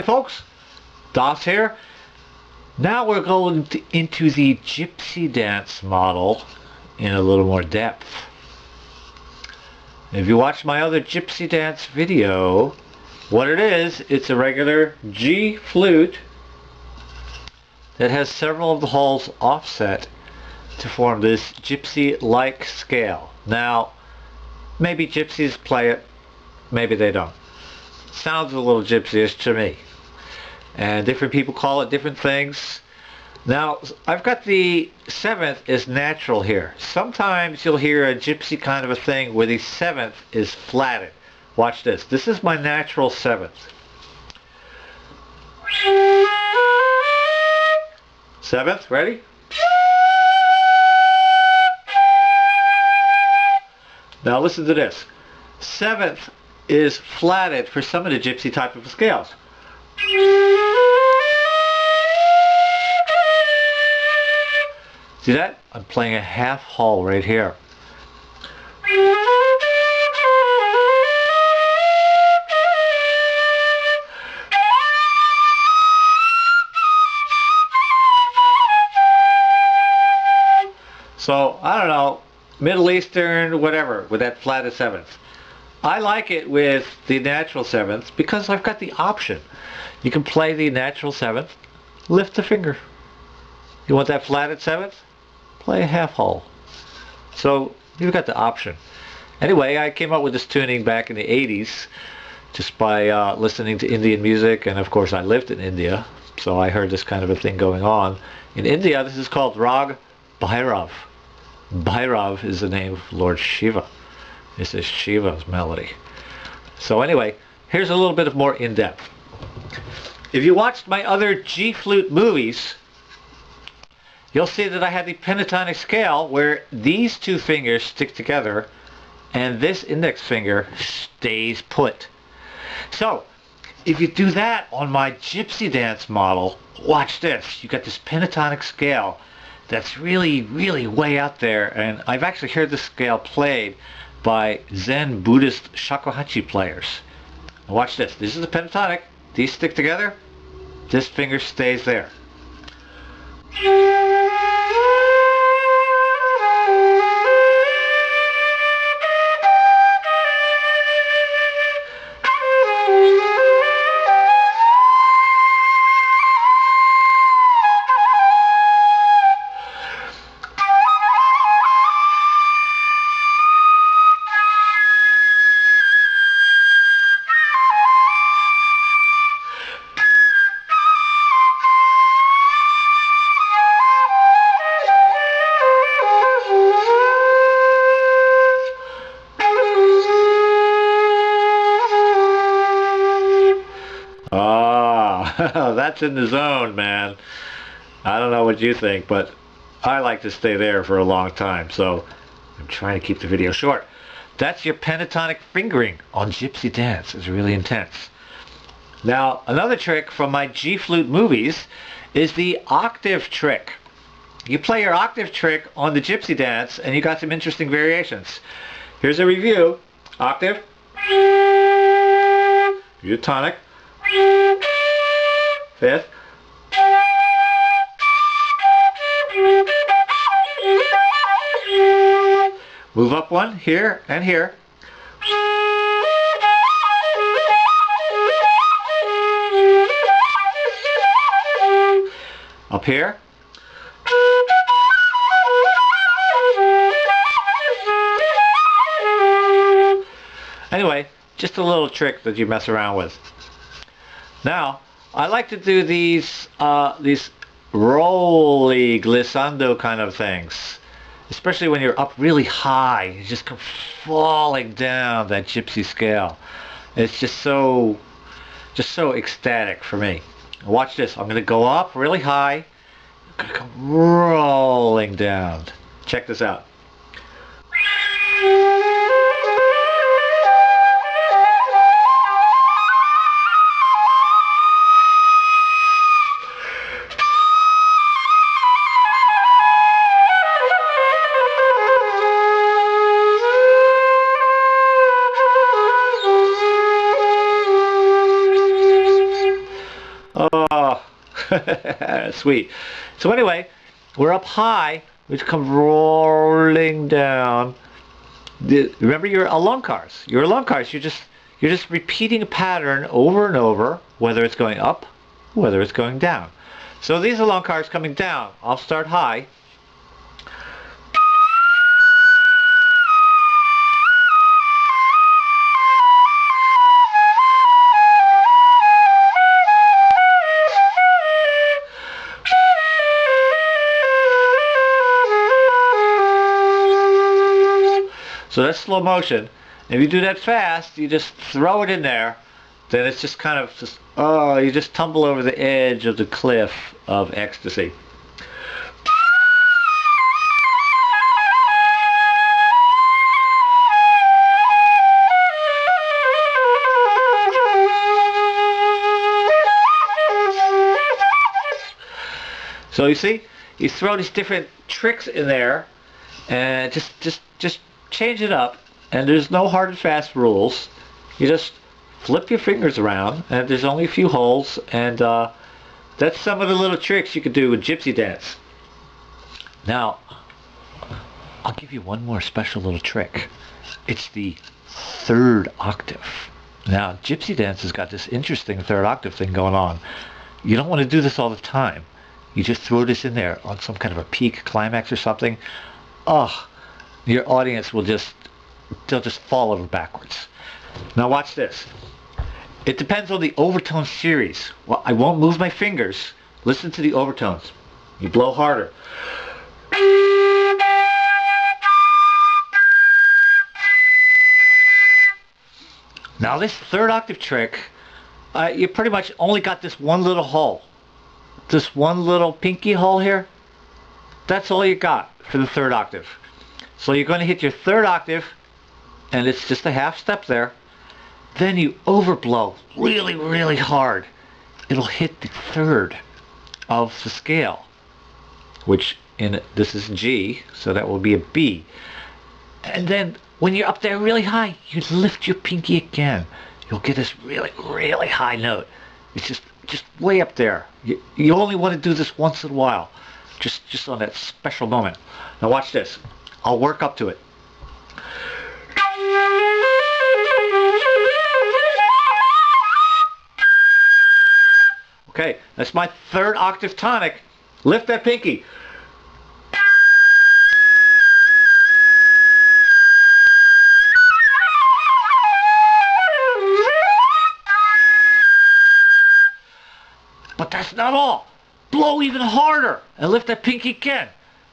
folks, Das here. Now we're going into the gypsy dance model in a little more depth. If you watch my other gypsy dance video, what it is, it's a regular G flute that has several of the holes offset to form this gypsy-like scale. Now, maybe gypsies play it, maybe they don't. Sounds a little gypsyish to me. And different people call it different things. Now, I've got the 7th is natural here. Sometimes you'll hear a gypsy kind of a thing where the 7th is flatted. Watch this. This is my natural 7th. 7th, ready? Now listen to this. 7th is flatted for some of the gypsy type of scales. See that? I'm playing a half hole right here. So, I don't know, Middle Eastern, whatever, with that flatted 7th. I like it with the natural 7th because I've got the option. You can play the natural 7th, lift the finger. You want that flatted 7th? Play a half hole. So you've got the option. Anyway, I came up with this tuning back in the 80s just by listening to Indian music, and of course I lived in India, so I heard this kind of a thing going on. In India, this is called Rag Bhairav. Bhairav is the name of Lord Shiva. This is Shiva's melody. So anyway, here's a little bit of more in-depth. If you watched my other G flute movies, you'll see that I had the pentatonic scale where these two fingers stick together and this index finger stays put. So, if you do that on my gypsy dance model, watch this. You got this pentatonic scale that's really, really way out there, and I've actually heard this scale played by Zen Buddhist shakuhachi players. Now watch this. This is the pentatonic. These stick together. This finger stays there. That's in the zone, man. I don't know what you think, but I like to stay there for a long time, so I'm trying to keep the video short. That's your pentatonic fingering on gypsy dance. It's really intense. Now, another trick from my G flute movies is the octave trick. You play your octave trick on the gypsy dance, and you got some interesting variations. Here's a review. Octave. Your tonic. 5th. Move up one here and here. Up here. Anyway, just a little trick that you mess around with. Now, I like to do these rolly glissando kind of things, especially when you're up really high. You just come falling down that gypsy scale. It's just so ecstatic for me. Watch this. I'm going to go up really high. I'm going to come rolling down. Check this out. Sweet. So anyway, we're up high, which come rolling down. Remember your alongkars. Your alongkars, you're just repeating a pattern over and over, whether it's going up, whether it's going down. So these alongkars coming down, I'll start high. So that's slow motion. If you do that fast, you just throw it in there, then it's just kind of just, oh, you just tumble over the edge of the cliff of ecstasy. So you see, you throw these different tricks in there, and just change it up, and there's no hard and fast rules. You just flip your fingers around, and there's only a few holes, and that's some of the little tricks you could do with Gypsy dance. Now, I'll give you one more special little trick. It's the third octave. Now, Gypsy dance has got this interesting third octave thing going on. You don't want to do this all the time. You just throw this in there on some kind of a peak climax or something. Oh, your audience will they'll just fall over backwards. Now watch this. It depends on the overtone series. Well, I won't move my fingers. Listen to the overtones. You blow harder. Now this third octave trick, you pretty much only got this one little hole. This one little pinky hole here. That's all you got for the third octave. So you're going to hit your third octave, and it's just a half step there. Then you overblow really, really hard. It'll hit the third of the scale, which this is G, so that will be a B. And then when you're up there really high, you lift your pinky again. You'll get this really, really high note. It's just way up there. You only want to do this once in a while, just on that special moment. Now watch this. I'll work up to it. Okay, that's my third octave tonic. Lift that pinky. But that's not all. Blow even harder and lift that pinky again.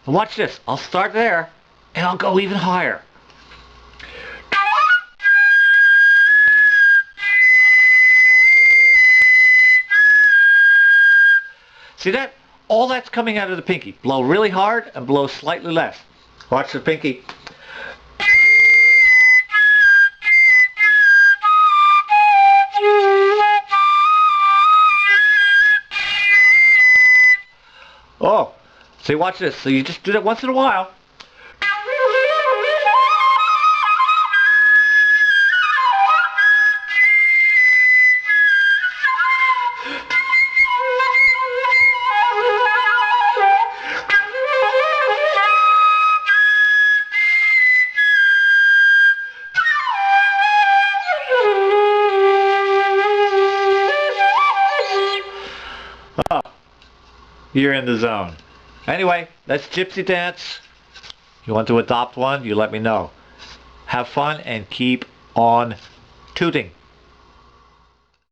And watch this. I'll start there and I'll go even higher. See that? All that's coming out of the pinky. Blow really hard and blow slightly less. Watch the pinky. Oh, see, watch this. So you just do that once in a while. You're in the zone. Anyway, that's Gypsy dance. You want to adopt one, you let me know. Have fun and keep on tooting.